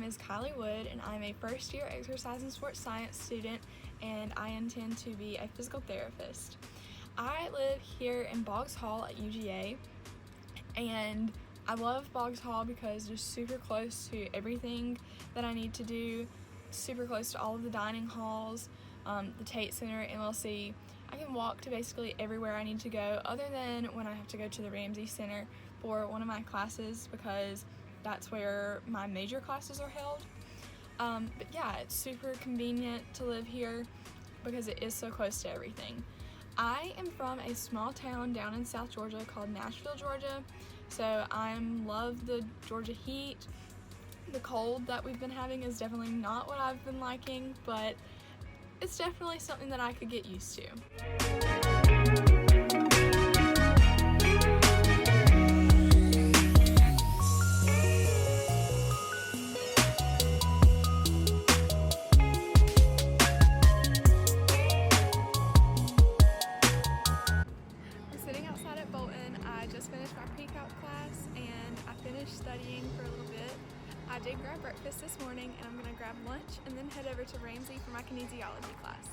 is Kylie Wood, and I'm a first-year exercise and sports science student, and I intend to be a physical therapist. I live here in Boggs Hall at UGA, and I love Boggs Hall because it's super close to everything that I need to do, super close to all of the dining halls, the Tate Center, MLC. I can walk to basically everywhere I need to go, other than when I have to go to the Ramsey Center for one of my classes, because that's where my major classes are held. But yeah, it's super convenient to live here because it is so close to everything. I am from a small town down in South Georgia called Nashville, Georgia, so I love the Georgia heat. The cold that we've been having is definitely not what I've been liking, but it's definitely something that I could get used to. Sitting outside at Bolton, I just finished my pre-calc class and I finished studying for a little bit. I did grab breakfast this morning, and I'm going to grab lunch and then head over to Ramsey for my kinesiology class.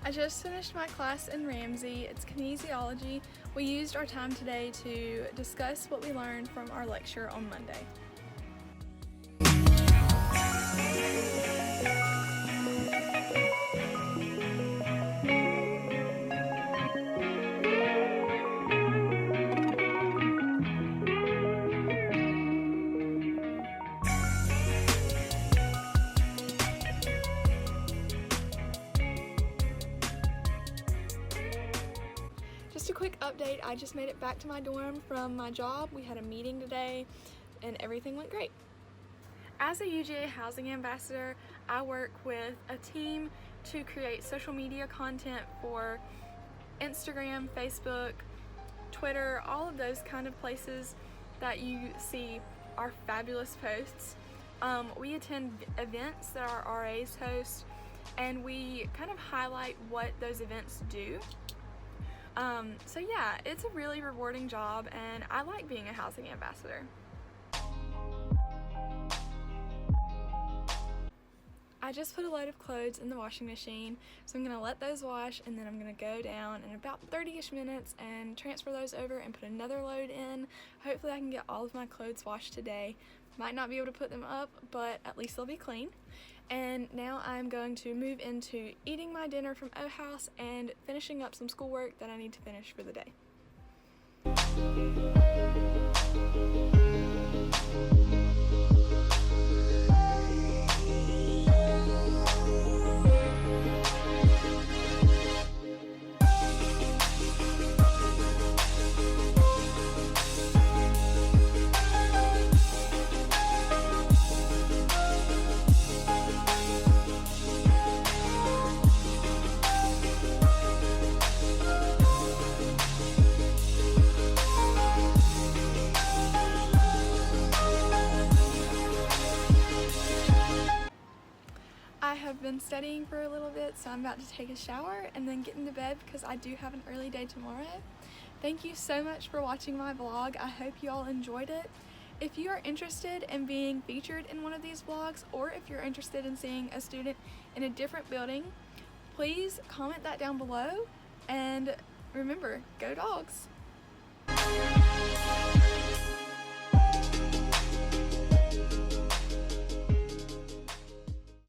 I just finished my class in Ramsey. It's kinesiology. We used our time today to discuss what we learned from our lecture on Monday. Just a quick update, I just made it back to my dorm from my job. We had a meeting today and everything went great. As a UGA Housing ambassador, I work with a team to create social media content for Instagram, Facebook, Twitter, all of those kind of places that you see our fabulous posts. We attend events that our RAs host, and we kind of highlight what those events do. So yeah, it's a really rewarding job, and I like being a housing ambassador. I just put a load of clothes in the washing machine, so I'm going to let those wash, and then I'm going to go down in about 30-ish minutes and transfer those over and put another load in. Hopefully I can get all of my clothes washed today. Might not be able to put them up, but at least they'll be clean. And now I'm going to move into eating my dinner from O House and finishing up some schoolwork that I need to finish for the day. I have been studying for a little bit, so I'm about to take a shower and then get into bed because I do have an early day tomorrow. Thank you so much for watching my vlog. I hope you all enjoyed it. If you are interested in being featured in one of these vlogs, or if you're interested in seeing a student in a different building, please comment that down below, and remember, go dogs!